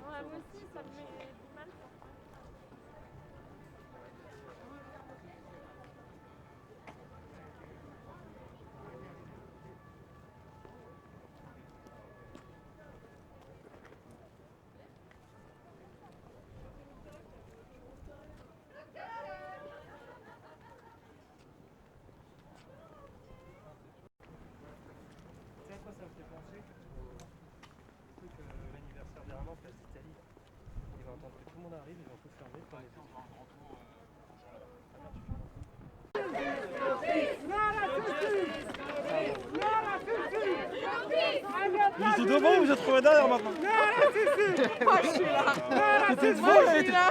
Moi aussi, ça me met du mal. Tu sais à quoi ça me fait penser? Au truc, l'anniversaire d'Irlande, place d'Italie. Il va entendre que tout le monde arrive, ils vont tout fermer. Vous étiez devant ou vous êtes trouvé derrière maintenant? Ah, je suis là. C'était devant, Je suis là.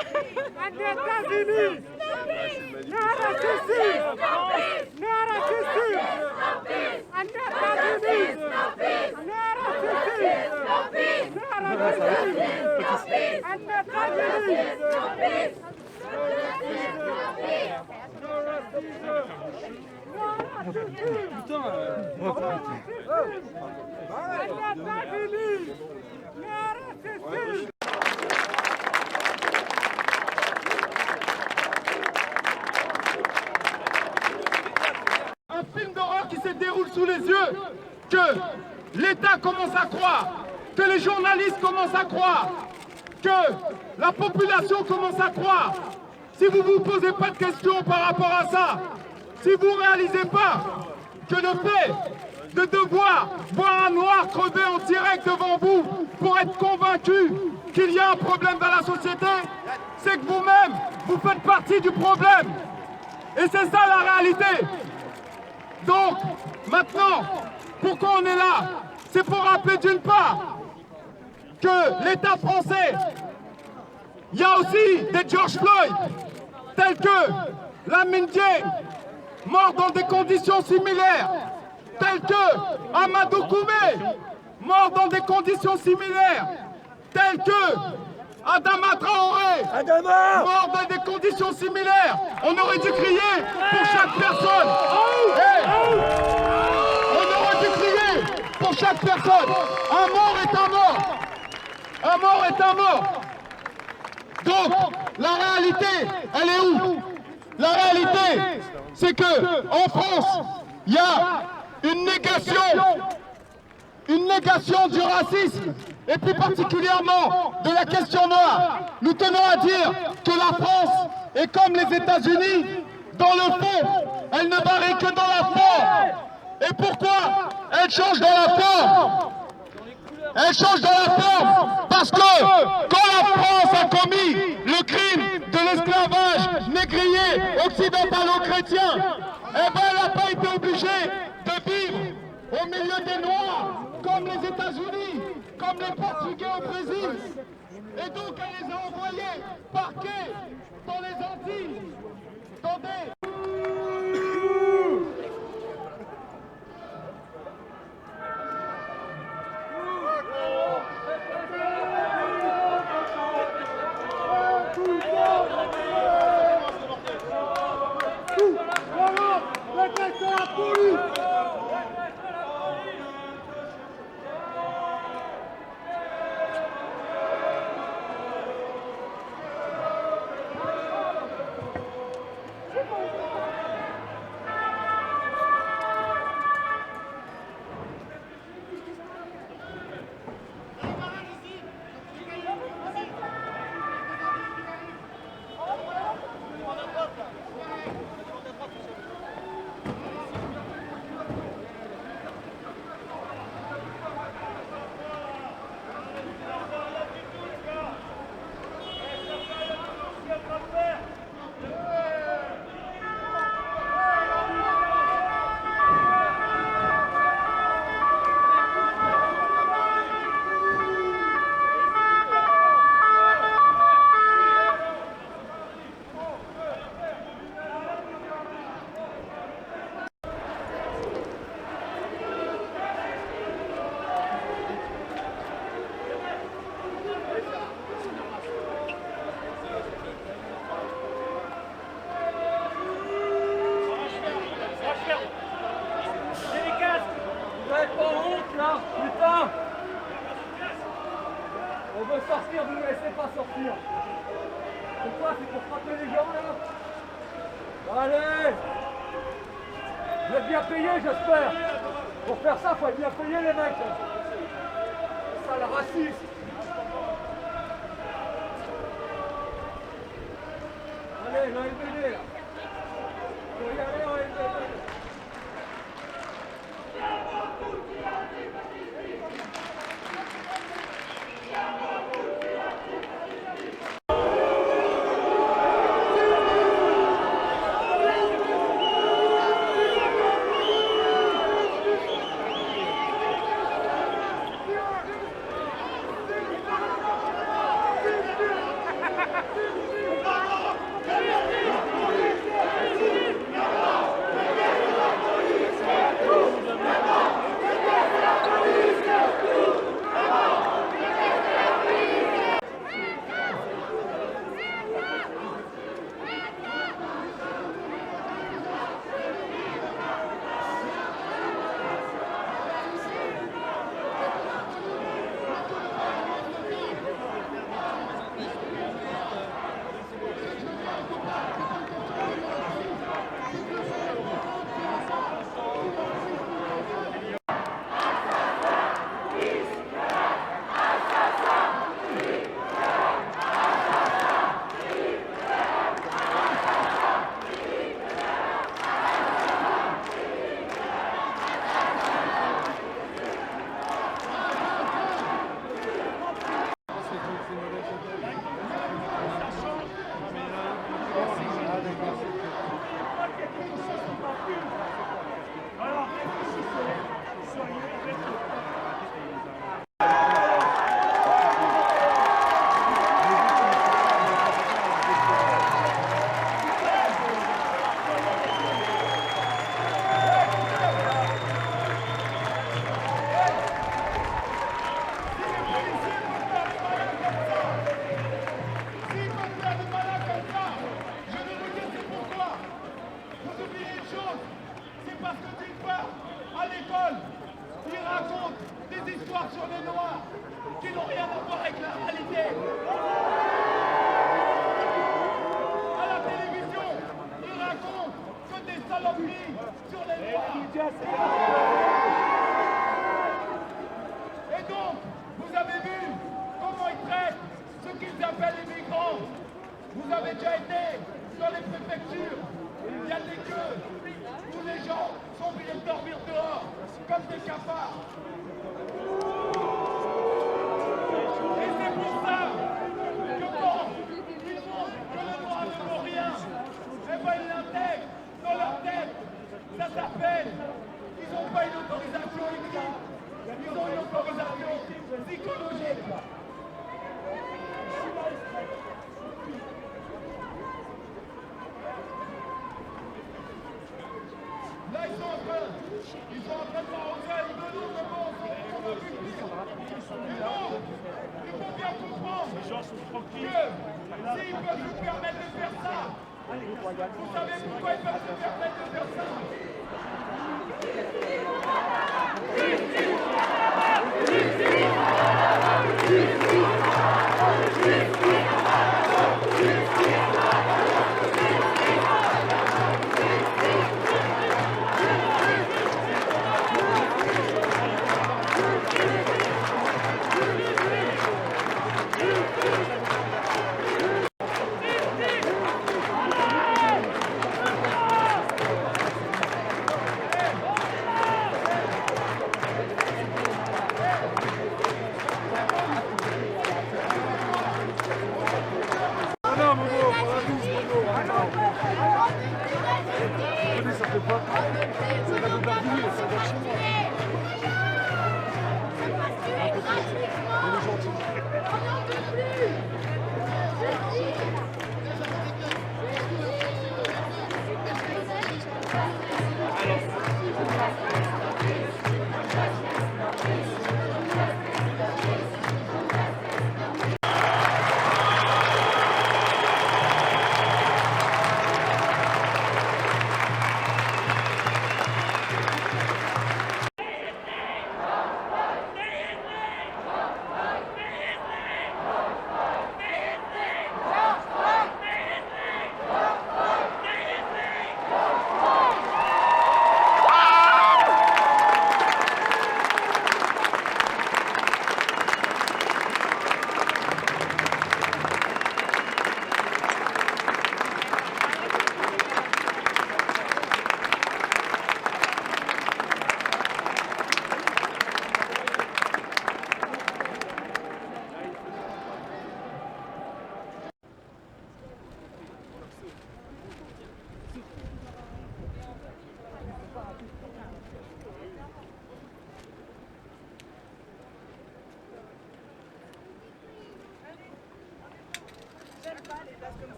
Un film d'horreur qui se déroule sous les yeux, que l'État commence à croire, que les journalistes commencent à croire, que la population commence à croire. Si vous ne vous posez pas de questions par rapport à ça, si vous ne réalisez pas que le fait de devoir voir un noir crever en direct devant vous pour être convaincu qu'il y a un problème dans la société, c'est que vous-même, vous faites partie du problème. Et c'est ça la réalité. Donc, maintenant, pourquoi on est là? C'est pour rappeler d'une part que l'État français, il y a aussi des George Floyd, tels que Lamine Dieng, mort dans des conditions similaires, tels que Amadou Koumé, mort dans des conditions similaires, tels que Adama Traoré, mort dans des conditions similaires. On aurait dû crier pour chaque personne. On aurait dû crier pour chaque personne. Un mort est un mort. Un mort est un mort. Donc, la réalité, elle est où? La réalité, c'est que en France, il y a une négation du racisme, et plus particulièrement de la question noire. Nous tenons à dire que la France est comme les États-Unis, dans le fond, elle ne varie que dans la forme. Et pourquoi elle change dans la forme? Elle change dans la forme parce que quand la France a commis le crime de l'esclavage négrier occidentalo-chrétien, eh ben elle n'a pas été obligée de vivre au milieu des Noirs, comme les États-Unis, comme les Portugais au Brésil. Et donc elle les a envoyés parquer dans les Antilles, dans des... C'est bon. veut sortir, vous ne laissez pas sortir. C'est quoi? C'est pour frapper les gens là? Allez! Vous êtes bien payés, j'espère. Pour faire ça, faut être bien payé les mecs. C'est ça le racisme. Allez, la LBD là. Faut y aller en LBD. Sur les Noirs qui n'ont rien à voir avec la réalité. À la télévision, ils racontent que des saloperies sur les Noirs. Et donc, vous avez vu comment ils traitent ce qu'ils appellent les migrants. Vous avez déjà été dans les préfectures, il y a des queues où les gens sont obligés de dormir dehors comme des cafards. Et c'est pour ça que quand ils montrent que le noir ne vaut rien, eh ben ils l'intègrent dans leur tête. Ça s'appelle, ils n'ont pas une autorisation écrite, ils ont une autorisation psychologique. Là, ils sont en train de m'arranger avec de l'eau, je pense. On va plus pire. Non, il faut bien comprendre que s'ils peuvent se permettre de faire ça, vous savez pourquoi ils peuvent se permettre de faire ça?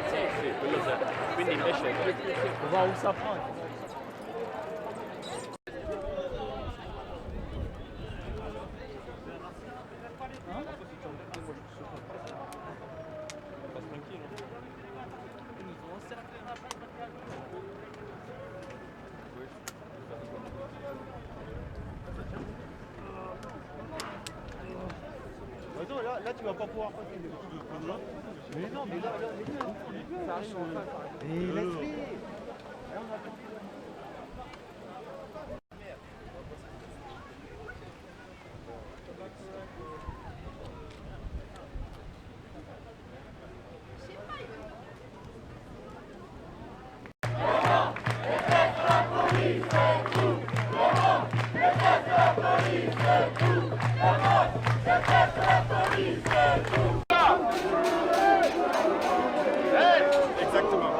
Sì, quello c'è. Quindi invece va un sapone. Là, tu vas pas pouvoir passer des petits de là. Mais non, mais là, ça arrive en face. Et laisse-les. Exactement.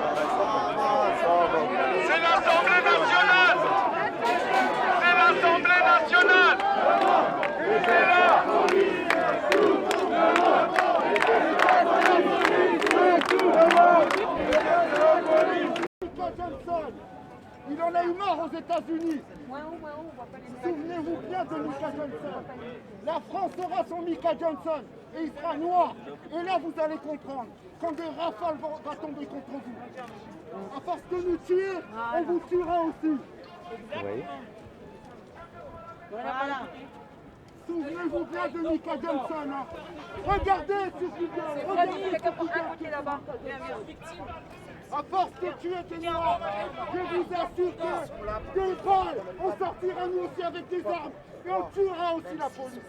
C'est l'Assemblée nationale. C'est l'Assemblée nationale. Johnson, il en a eu marre aux États-Unis. Souvenez-vous bien de Mika Johnson. La France aura son Mika Johnson et il sera noir. Et là, vous allez comprendre quand des rafales vont tomber contre vous. À force de nous tuer, on vous tuera aussi. Voilà. Souvenez-vous bien de Mika Johnson. Hein. Regardez, s'il vous plaît. Regardez, là-bas. À force de tuer des noirs, je vous assure que des balles, on sortira nous aussi avec des armes et on tuera aussi la police.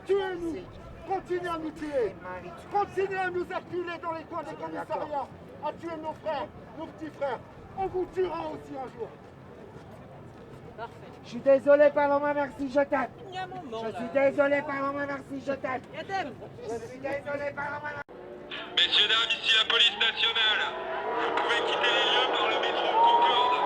Tuez-nous, continuez à nous tuer, continuez à nous acculer dans les coins des commissariats, à tuer nos frères, nos petits frères. On vous tuera aussi un jour. Je suis désolé, Paloma, merci, je t'aime. Je suis désolé, Paloma, merci, je t'aime. Je suis désolé, Paloma. Messieurs, dames, ici la police nationale. Vous pouvez quitter les lieux par le métro Concorde.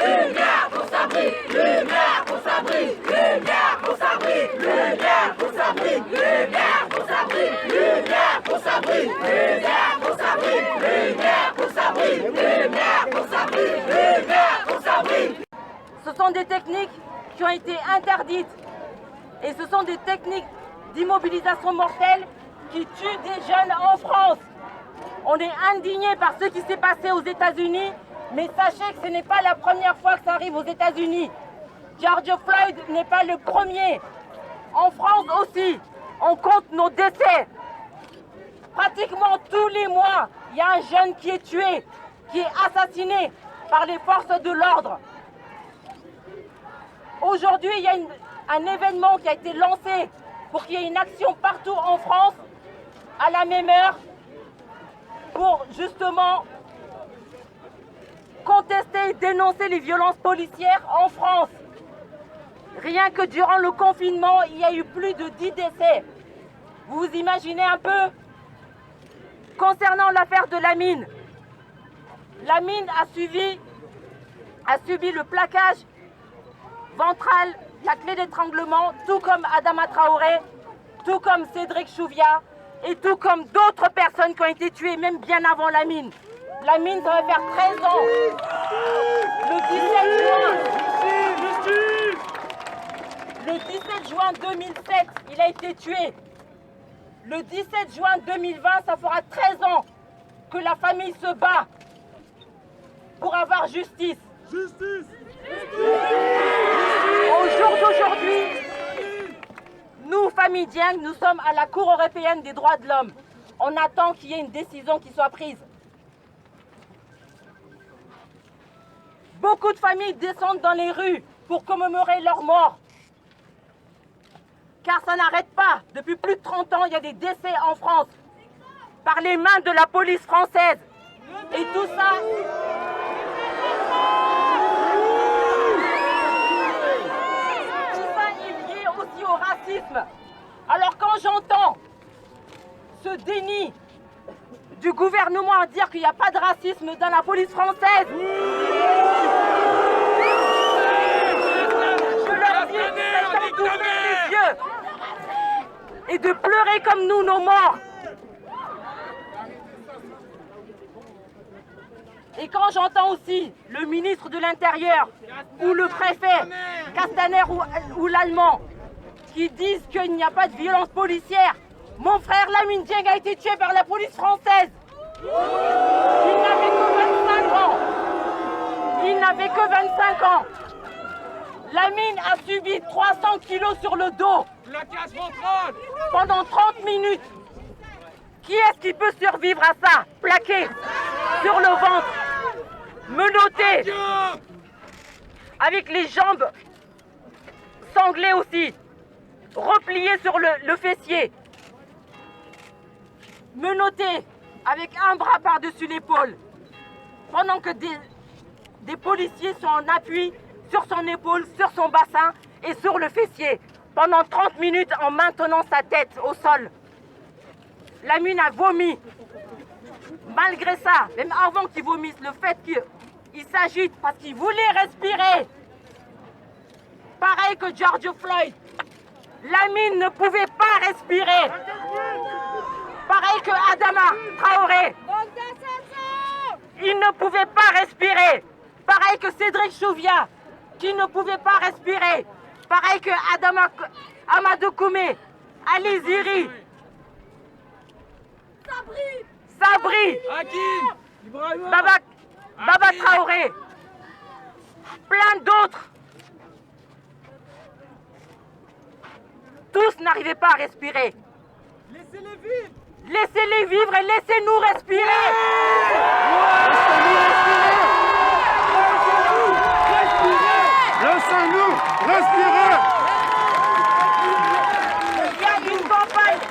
Lumière pour s'abri, sont des techniques qui ont été interdites. Et ce sont des techniques d'immobilisation mortelle qui tuent des jeunes en France. On est indigné par ce qui s'est passé aux États-Unis, mais sachez que ce n'est pas la première fois que ça arrive aux États-Unis. George Floyd n'est pas le premier. En France aussi, on compte nos décès. Pratiquement tous les mois, il y a un jeune qui est tué, qui est assassiné par les forces de l'ordre. Aujourd'hui, il y a un événement qui a été lancé pour qu'il y ait une action partout en France, à la même heure, pour justement contester et dénoncer les violences policières en France. Rien que durant le confinement, il y a eu plus de 10 décès. Vous vous imaginez un peu? Concernant l'affaire de Lamine a subi le plaquage ventral, la clé d'étranglement, tout comme Adama Traoré, tout comme Cédric Chouviat et tout comme d'autres personnes qui ont été tuées même bien avant Lamine. Lamine, ça va faire 13 ans. Le 17 juin 2007, il a été tué. Le 17 juin 2020, ça fera 13 ans que la famille se bat pour avoir justice. Justice! Au jour d'aujourd'hui, nous, famille Dieng, nous sommes à la Cour européenne des droits de l'homme. On attend qu'il y ait une décision qui soit prise. Beaucoup de familles descendent dans les rues pour commémorer leur mort. Car ça n'arrête pas. Depuis plus de 30 ans, il y a des décès en France par les mains de la police française. Et tout ça... est lié aussi au racisme. Alors quand j'entends ce déni du gouvernement à dire qu'il n'y a pas de racisme dans la police française, je leur dis d'ouvrir les yeux et de pleurer comme nous nos morts. Et quand j'entends aussi le ministre de l'Intérieur ou le préfet Castaner ou l'Allemand qui disent qu'il n'y a pas de violence policière, mon frère Lamine Dieng a été tué par la police française. Il n'avait que 25 ans. Il n'avait que 25 ans. Lamine a subi 300 kilos sur le dos pendant 30 minutes. Qui est-ce qui peut survivre à ça? Plaqué sur le ventre, menotté, avec les jambes sanglées aussi, replié sur le fessier, menotté avec un bras par-dessus l'épaule, pendant que des policiers sont en appui sur son épaule, sur son bassin et sur le fessier, pendant 30 minutes en maintenant sa tête au sol. Lamine a vomi. Malgré ça, même avant qu'il vomisse, le fait qu'il s'agite parce qu'il voulait respirer. Pareil que George Floyd. Lamine ne pouvait pas respirer. Pareil que Adama Traoré. Il ne pouvait pas respirer. Pareil que Cédric Chouviat, qui ne pouvait pas respirer. Pareil que Amadou Koumé, Ali Ziri, Sabri, Baba Traoré, plein d'autres. Tous n'arrivaient pas à respirer. Laissez-les vivre! Laissez-les vivre et laissez-nous respirer. Laissez-nous respirer! Il y a une campagne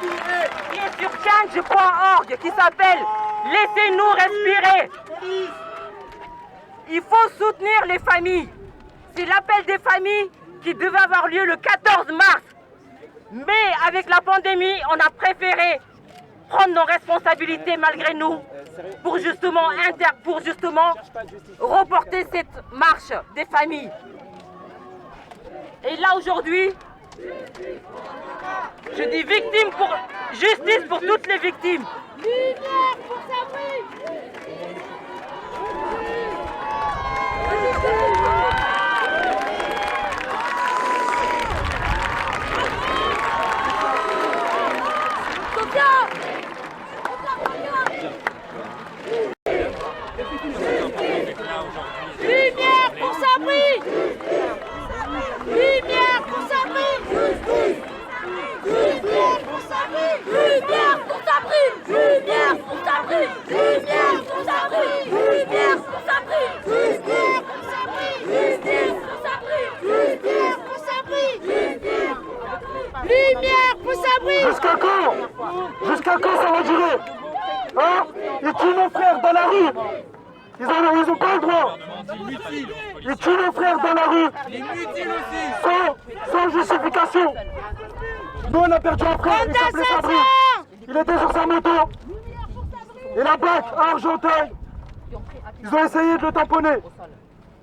qui est sur change.org qui s'appelle « Laissez-nous respirer ». Il faut soutenir les familles. C'est l'appel des familles qui devait avoir lieu le 14 mars. Mais avec la pandémie, on a préféré prendre nos responsabilités malgré nous pour justement reporter cette marche des familles. Et là aujourd'hui, je dis victime pour justice pour toutes les victimes. Lumière pour Sabri! Lumière pour Sabri! Lumière pour Sabri! Lumière pour Sabri! Lumière pour Sabri! Lumière pour Sabri! Lumière pour Sabri! Lumière pour Sabri! Lumière pour Sabri! Lumière pour Sabri! Lumière pour Sabri! Lumière pour Sabri! Jusqu'à quand? Jusqu'à quand ça va durer? Hein? Ils tuent nos frères dans la rue! Ils ont pas le droit! Ils tuent nos frères dans la rue! Sans justification! Nous on a perdu un frère, il s'appelait Sabri! Il était sur sa moto! Et la BAC à Argenteuil! Ils ont essayé de le tamponner!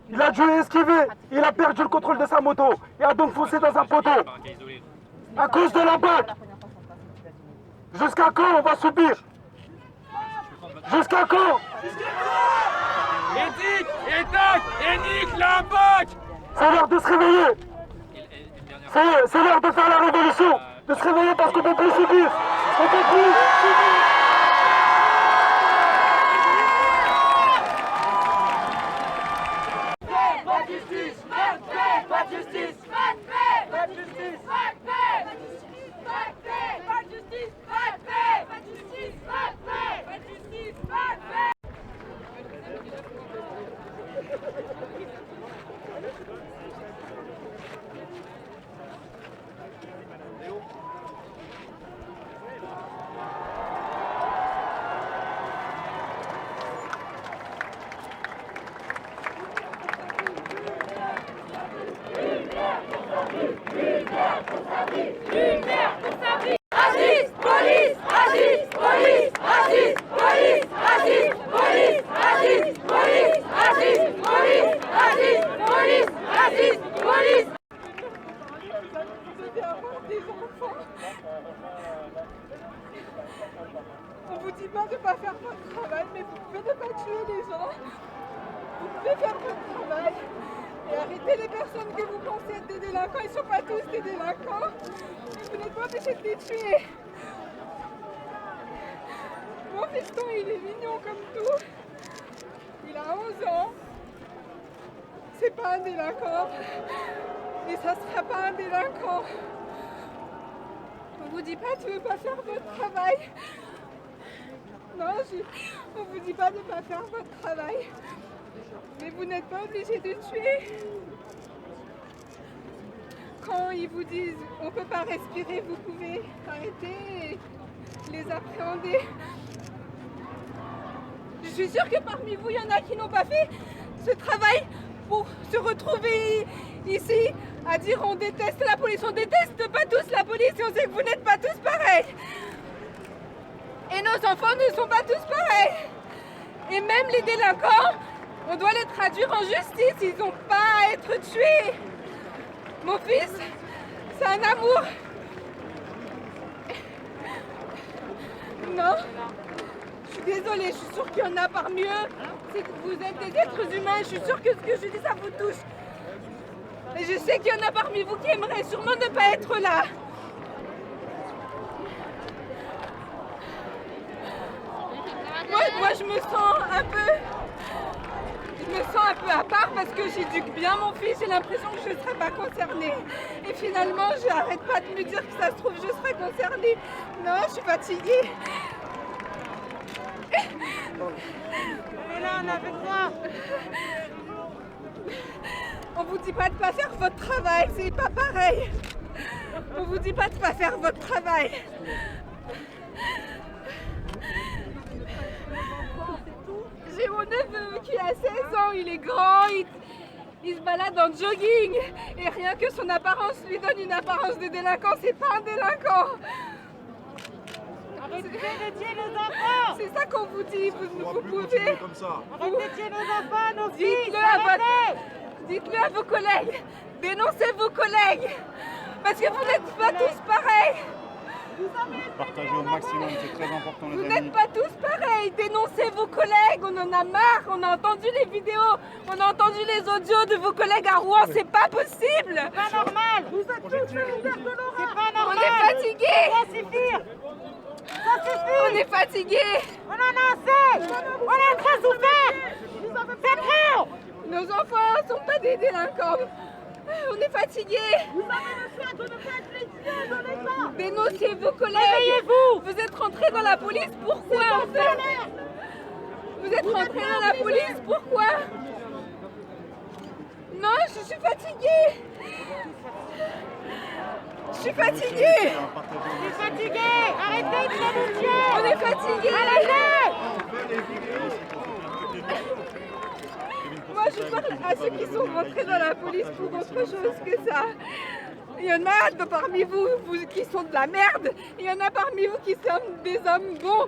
Il a dû esquiver! Il a perdu le contrôle de sa moto! Il a donc foncé dans un poteau! À cause de la BAC! Jusqu'à quand on va subir? Jusqu'à quand? Éthique, étac, et nique la BAC! C'est l'heure de se réveiller! C'est l'heure de faire la révolution! De se réveiller parce qu'on ne peut plus subir! On ne peut plus subir! Pas de justice! Pas de paix! Pas de justice! Pas de paix! Pas de justice! Pas de paix! Pas de paix! Pas de justice! Pas de paix! Pas de justice! Pas de paix! Pas de justice! Pas de paix! Lumière pour Sabri! Agis, police! Agis, police! Agis, police! Agis, police! Agis, police! Agis, police! Agis, police! Agis, police! On vous dit pas de ne pas faire votre travail, mais vous pouvez ne pas tuer les gens. Vous pouvez faire votre travail et arrêter les personnes que vous pensez être des délinquants. Ils ne sont pas tous des délinquants. Mais vous n'êtes pas obligés de les tuer. Mon fiston, il est mignon comme tout. Il a 11 ans. C'est pas un délinquant. Et ça sera pas un délinquant. On vous dit pas de ne pas faire votre travail. Non, on vous dit pas de ne pas faire votre travail. Mais vous n'êtes pas obligé de tuer. Quand ils vous disent on ne peut pas respirer, vous pouvez arrêter et les appréhender. Je suis sûre que parmi vous, il y en a qui n'ont pas fait ce travail pour se retrouver ici à dire on déteste la police. On déteste pas tous la police et on sait que vous n'êtes pas tous pareils. Et nos enfants ne sont pas tous pareils. Et même les délinquants, on doit les traduire en justice. Ils n'ont pas à être tués. Mon fils, c'est un amour. Non, je suis désolée, je suis sûre qu'il y en a parmi eux. C'est que vous êtes des êtres humains. Je suis sûre que ce que je dis, ça vous touche. Et je sais qu'il y en a parmi vous qui aimeraient sûrement ne pas être là. Moi, je me sens un peu à part parce que j'éduque bien mon fils. J'ai l'impression que je ne serai pas concernée. Et finalement, je n'arrête pas de me dire que ça se trouve, je serai concernée. Non, je suis fatiguée. Et là, on a fait quoi? On vous dit pas de pas faire votre travail, c'est pas pareil. On vous dit pas de pas faire votre travail. J'ai mon neveu qui a 16 ans, il est grand, il se balade en jogging. Et rien que son apparence lui donne une apparence de délinquant, c'est pas un délinquant. Arrêtez de tuer nos enfants! C'est ça qu'on vous dit, vous pouvez. Comme ça. Arrêtez de tuer nos enfants, nos fils! Dites-le à vos collègues, dénoncez vos collègues, parce que vous n'êtes pas tous pareils. Partagez au maximum, c'est très important les Vous amis. n'êtes pas tous pareils, dénoncez vos collègues, on en a marre, on a entendu les vidéos, on a entendu les audios de vos collègues à Rouen, c'est pas possible. C'est pas normal. Vous êtes tous solidaires de Laura. C'est pas normal. On est fatigués. Ça suffit. Ça suffit. On est fatigués. On en a assez. On a trop souffert. Nos enfants ne sont pas des délinquants. On est fatigués. Vous avez le choix de ne pas être les dieux de l'État. Dénoncez vos collègues. Réveillez-vous. Vous êtes rentrés dans la police, pourquoi en fait? Vous êtes rentrés dans la police, pourquoi? Non, je suis fatiguée. Je suis fatiguée. Je suis fatiguée. Arrêtez de dénoncer. On est fatigués. Moi, je parle à ceux qui sont rentrés dans la police pour autre chose que ça. Il y en a parmi vous qui sont de la merde. Il y en a parmi vous qui sont des hommes bons.